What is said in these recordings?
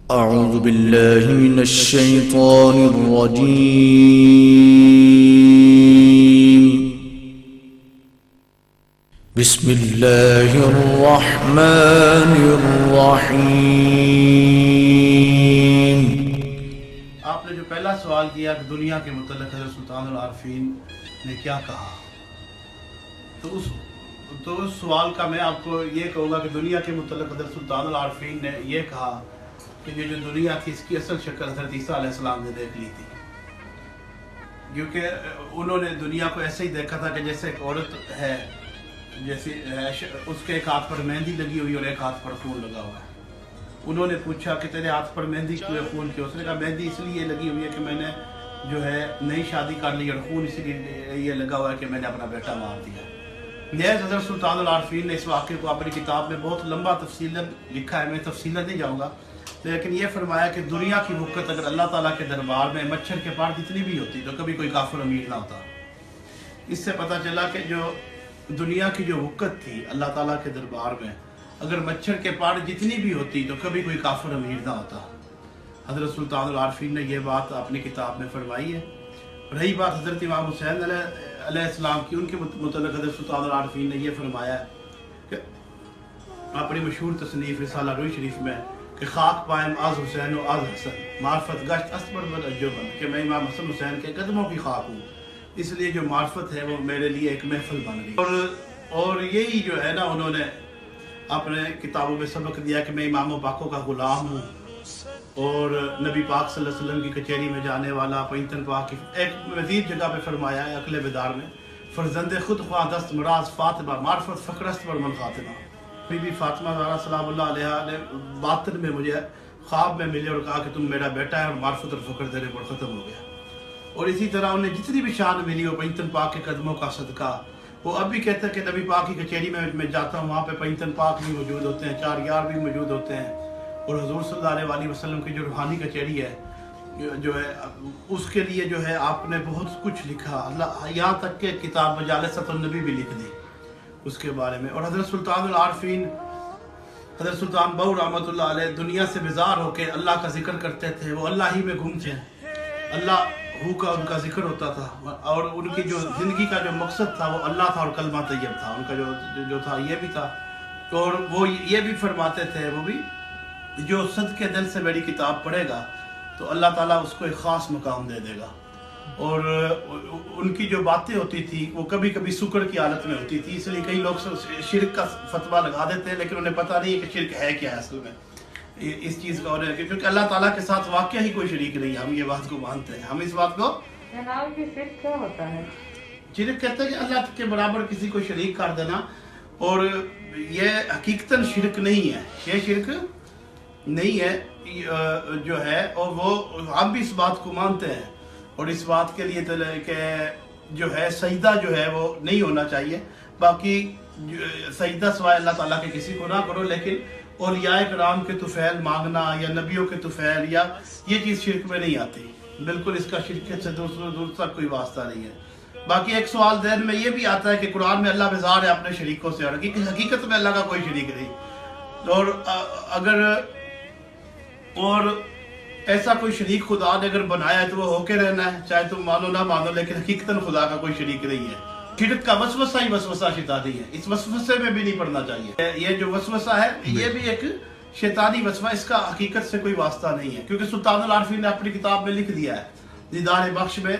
أعوذ بالله من الشيطان الرجيم. بسم الله الرحمن الرحيم. آپ نے جو پہلا سوال کیا کہ دنیا کے متعلق حضرت سلطان العارفین نے کیا کہا، تو اس سوال کا میں آپ کو یہ کہوں گا کہ دنیا کے متعلق حضرت سلطان العارفین نے یہ کہا کہ یہ جو دنیا تھی اس کی اصل شکل حضرت عیسیٰ علیہ السلام نے دیکھ لی تھی، کیونکہ انہوں نے دنیا کو ایسے ہی دیکھا تھا کہ جیسے ایک عورت ہے، جیسے اس کے ایک ہاتھ پر مہندی لگی ہوئی اور ایک ہاتھ پر خون لگا ہوا ہے۔ انہوں نے پوچھا کہ تیرے ہاتھ پر مہندی کیوں ہے، خون کیوں؟ اس نے کہا مہندی اس لیے لگی ہوئی ہے کہ میں نے جو ہے نئی شادی کر لی، اور خون اس لیے یہ لگا ہوا ہے کہ میں نے اپنا بیٹا مار دیا۔ نیز حضرت سلطان العارفین نے اس واقعے کو اپنی کتاب میں بہت لمبا تفصیلاً لکھا ہے، میں تفصیلاً نہیں جاؤں گا، لیکن یہ فرمایا کہ دنیا کی وقت اگر اللہ تعالیٰ کے دربار میں مچھر کے پار جتنی بھی ہوتی تو کبھی کوئی کافر امیر نہ ہوتا۔ اس سے پتہ چلا کہ جو دنیا کی جو وقت تھی اللہ تعالیٰ کے دربار میں، اگر مچھر کے پار جتنی بھی ہوتی تو کبھی کوئی کافر امیر نہ ہوتا۔ حضرت سلطان العارفین نے یہ بات اپنی کتاب میں فرمائی ہے۔ رہی بات حضرت امام حسین علیہ السلام کی، ان کے متعلق حضرت سلطان العارفین نے یہ فرمایا کہ اپنی مشہور تصنیف رسالہ روی شریف میں کہ خاک پائم آز حسین و آز حسن معرفت گشت اسبر بل اجبن، کہ میں امام حسن حسین کے قدموں کی خاک ہوں، اس لیے جو معرفت ہے وہ میرے لیے ایک محفل بن گئی۔ اور یہی جو ہے نا، انہوں نے اپنے کتابوں میں سبق دیا کہ میں امام و پاکوں کا غلام ہوں، اور نبی پاک صلی اللہ علیہ وسلم کی کچہری میں جانے والا، پینتن پاک کی ایک مزید جگہ پہ فرمایا ہے عقل بیدار میں، فرزند خود خواہ دست مراز فاطمہ معرفت فقرست بر من خاتمہ۔ بی بی فاطمہ زہرا سلام اللہ علیہا نے باطن میں مجھے خواب میں ملے اور کہا کہ تم میرا بیٹا ہے، اور معرفت اور فقر تیرے پر ختم ہو گیا۔ اور اسی طرح انہیں جتنی بھی شان ملی وہ پینتن پاک کے قدموں کا صدقہ۔ وہ اب بھی کہتے ہیں کہ نبی پاک کی کچہری میں جاتا ہوں، وہاں پہ پینتن پاک بھی موجود ہوتے ہیں، چار یار بھی موجود ہوتے ہیں، اور حضور صلی اللہ علیہ وسلم کی جو روحانی کچہری ہے جو ہے اس کے لیے جو ہے آپ نے بہت کچھ لکھا، اللہ یہاں تک کہ کتاب مجالست النبی بھی لکھ دی اس کے بارے میں۔ اور حضرت سلطان العارفین، حضرت سلطان بہو رحمۃ اللہ علیہ دنیا سے بیزار ہو کے اللہ کا ذکر کرتے تھے، وہ اللہ ہی میں گم تھے، اللہ ہو کا ان کا ذکر ہوتا تھا، اور ان کی جو زندگی کا جو مقصد تھا وہ اللہ تھا اور کلمہ طیب تھا، ان کا جو تھا یہ بھی تھا۔ اور وہ یہ بھی فرماتے تھے، وہ بھی جو صدقے دل سے میری کتاب پڑھے گا تو اللہ تعالیٰ اس کو ایک خاص مقام دے دے گا۔ اور ان کی جو باتیں ہوتی تھی وہ کبھی کبھی سکر کی حالت میں ہوتی تھی، اس لیے کئی لوگ شرک کا فتویٰ لگا دیتے ہیں، لیکن انہیں پتہ نہیں ہے کہ شرک ہے کیا ہے اصل میں اس چیز کا، کیونکہ اللہ تعالیٰ کے ساتھ واقعہ ہی کوئی شریک نہیں ہے، ہم یہ بات کو مانتے ہیں، ہم اس بات کو شرک کیا ہوتا ہے؟ شرک کہتے ہیں کہ اللہ کے برابر کسی کو شریک کر دینا، اور یہ حقیقتاً شرک نہیں ہے، یہ شرک نہیں ہے جو ہے، اور وہ ہم بھی اس بات کو مانتے ہیں، اور اس بات کے لیے کہ جو ہے سجدہ جو ہے وہ نہیں ہونا چاہیے، باقی سجدہ سوائے اللہ تعالیٰ کے کسی کو نہ کرو، لیکن اولیاء کرام کے طفیل مانگنا یا نبیوں کے طفیل یا یہ چیز شرک میں نہیں آتی، بالکل اس کا شرک سے دور تک کوئی واسطہ نہیں ہے۔ باقی ایک سوال ذہن میں یہ بھی آتا ہے کہ قرآن میں اللہ بیزار ہے اپنے شریکوں سے، اور حقیقت میں اللہ کا کوئی شریک نہیں، اور اگر اور ایسا کوئی شریک خدا نے اگر بنایا ہے تو وہ ہو کے رہنا ہے، چاہے تم مانو نہ مانو، لیکن حقیقتاً خدا کا کوئی شریک نہیں ہے۔ شرک کا وسوسہ ہی وسوسہ شیطانی ہے، اس وسوسے میں بھی نہیں پڑنا چاہیے۔ یہ جو وسوسہ ہے یہ بھی ایک شیطانی وسوسہ، اس کا حقیقت سے کوئی واسطہ نہیں ہے، کیونکہ سلطان العارفین نے اپنی کتاب میں لکھ دیا ہے دیدار بخش میں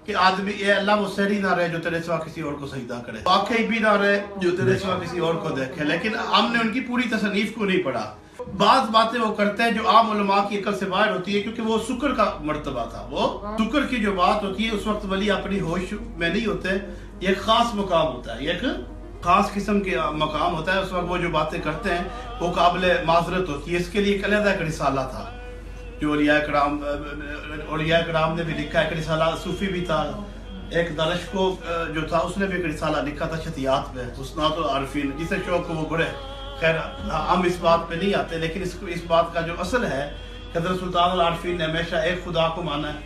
کہ آدمی اے اللہ وہ سری نہ رہے جو تیرے سوا کسی اور کو سجدہ کرے، واقعی بھی نہ رہے جو تیرے سوا کسی اور کو دیکھے، لیکن ہم نے ان کی پوری تصنیف کو نہیں پڑھا۔ بعض باتیں وہ کرتے ہیں جو عام علماء کی عقل سے باہر ہوتی ہے، کیونکہ وہ سکر کا مرتبہ تھا، وہ سکر کی جو بات ہوتی ہے اس وقت ولی اپنی ہوش میں نہیں ہوتے، یہ ایک خاص مقام ہوتا ہے، یہ ایک خاص قسم کے مقام ہوتا ہے، اس وقت وہ جو باتیں کرتے ہیں وہ قابل معذرت ہوتی ہے۔ اس کے لیے ایک علیحدہ ایک رسالہ تھا جو اولیاء کرام نے بھی لکھا، ایک رسالہ صوفی بھی تھا، ایک دارشکو جو تھا اس نے بھی ایک رسالہ لکھا تھا شتیات میں، حسنات العارفین، جسے شوق کو وہ بڑے، خیر ہم اس بات پہ نہیں آتے، لیکن اس بات کا جو اصل ہے حضرت سلطان العارفین نے ہمیشہ ایک خدا کو مانا ہے،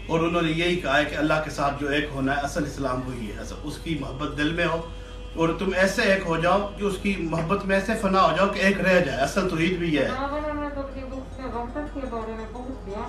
اور انہوں نے یہی کہا ہے کہ اللہ کے ساتھ جو ایک ہونا ہے اصل اسلام وہی ہے، اس کی محبت دل میں ہو، اور تم ایسے ایک ہو جاؤ کہ اس کی محبت میں ایسے فنا ہو جاؤ کہ ایک رہ جائے، اصل توحید بھی یہ ہے۔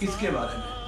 کس کے بارے میں؟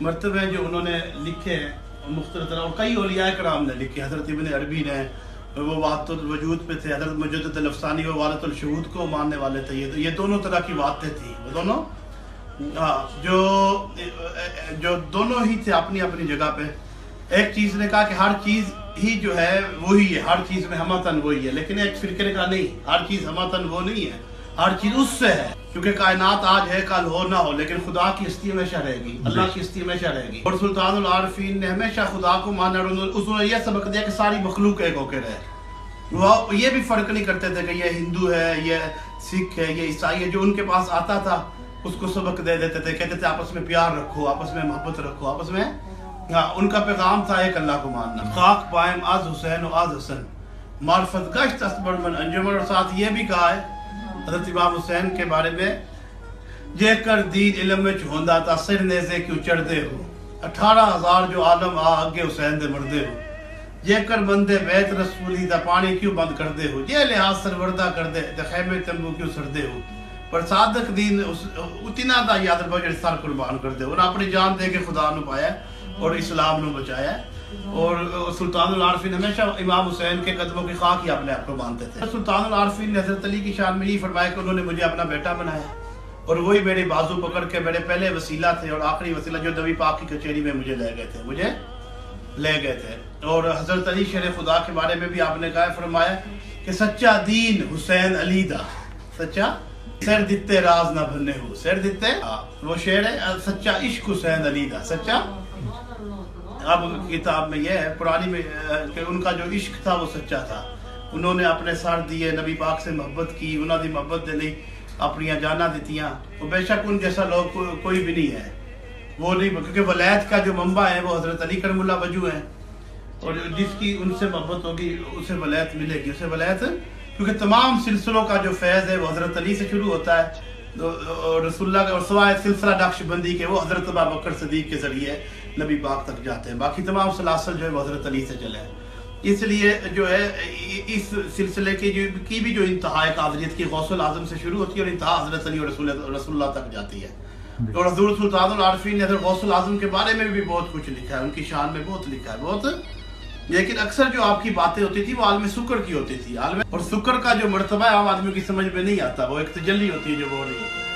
مرتبے ہیں جو انہوں نے لکھے ہیں مختلف طرح، اور کئی اولیاء کرام نے لکھے. حضرت ابن عربی نے وہ وحدت الوجود پہ تھے، حضرت مجدد الافسانی وہ وحدت الشہود کو ماننے والے تھے. یہ دونوں طرح کی باتیں تھیں، وہ دونوں جو دونوں ہی تھے اپنی اپنی جگہ پہ. ایک چیز نے کہا کہ ہر چیز ہی جو ہے وہی ہے، ہر چیز میں ہمتن وہی ہے، لیکن ایک فرقے نے کہا نہیں، ہر چیز ہمتن وہ نہیں ہے، ہر چیز اس سے ہے، کیونکہ کائنات آج ہے کل ہو نہ ہو، لیکن خدا کی ہستی ہمیشہ رہے گی، اللہ کی ہستی ہمیشہ رہے گی. اور سلطان العارفین نے ہمیشہ خدا کو مانا، اور اس نے یہ سبق دیا کہ ساری مخلوق ایک ہو کے رہے. وہ یہ بھی فرق نہیں کرتے تھے کہ یہ ہندو ہے، یہ سکھ ہے، یہ عیسائی ہے. جو ان کے پاس آتا تھا اس کو سبق دے دیتے تھے، کہتے تھے آپس میں پیار رکھو، آپس میں محبت رکھو، آپس میں. ان کا پیغام تھا ایک اللہ کو ماننا. خاک پائم آز حسین و آز حسن معرفت گشت اسبر من انجمن. اور ساتھ یہ بھی کہا ہے حضرت امام حسین کے بارے میں، جے کر دین علم میں ہوندا تا سر نیزے کیوں چڑھدے ہو، 18,000 جو عالم آگے حسین دے مردے ہو، جے کر بندے بیت رسولی دا پانی کیوں بند کر دے ہو، جے لحاظ سروردہ کر دے تے خیمے تمبو کیوں سردے ہو، پر صادق دین اتنا دا یاد رکھو جڑے سر قربان کر دے. انہوں نے اپنی جان دے کے خدا نو پایا اور اسلام نو بچایا. اور سلطان العارفین ہمیشہ امام حسین کے قدموں کی خاک ہی اپنے آپ کو مانتے تھے. سلطان العارفین نے حضرت علی کی شان میں یہ فرمایا کہ انہوں نے مجھے اپنا بیٹا بنایا، اور وہی میرے بازو پکڑ کے میرے پہلے وسیلہ تھے اور آخری وسیلہ جو نبی پاک کی کچہری میں مجھے لے گئے تھے. اور حضرت علی شیر خدا کے بارے میں بھی آپ نے کہا فرمایا کہ سچا دین حسین علی دا، سچا سر دیتے راز نہ بھنے ہو، سر دیتے وہ شعر ہے، سچا عشق حسین علی دا، سچا. اب کتاب میں یہ ہے پرانی میں کہ ان کا جو عشق تھا وہ سچا تھا. انہوں نے اپنے سر دیے، نبی پاک سے محبت کی، انہوں دی محبت دے لئی اپنی جاناں دتیاں. وہ بے شک ان جیسا لوگ کوئی بھی نہیں ہے، وہ نہیں، کیونکہ ولایت کا جو منبع ہے وہ حضرت علی کرم اللہ وجہ ہیں، اور جس کی ان سے محبت ہوگی اسے ولایت ملے گی، اسے ولایت. کیونکہ تمام سلسلوں کا جو فیض ہے وہ حضرت علی سے شروع ہوتا ہے، اور رسول اللہ کا، اور سوائے سلسلہ نقش بندی کے وہ حضرت ابوبکر صدیق کے ذریعے نبی پاک تک جاتے ہیں. باقی تمام سلاسل جو ہے وہ حضرت علی سے چلے ہیں. اس لیے جو ہے اس سلسلے کی بھی جو انتہا ہے قادریت کی غوث الاعظم سے شروع ہوتی ہے اور انتہا حضرت علی اور رسول اللہ تک جاتی ہے. اور حضور سلطان العارفین نے حضرت غوث الاعظم کے بارے میں بھی بہت کچھ لکھا ہے، ان کی شان میں بہت لکھا ہے بہت. لیکن اکثر جو آپ کی باتیں ہوتی تھی وہ عالم سکر کی ہوتی تھی، اور سکر کا جو مرتبہ ہے عام آدمی کی سمجھ میں نہیں آتا، وہ ایک تجلی ہوتی ہے جو وہ نہیں ہوتی.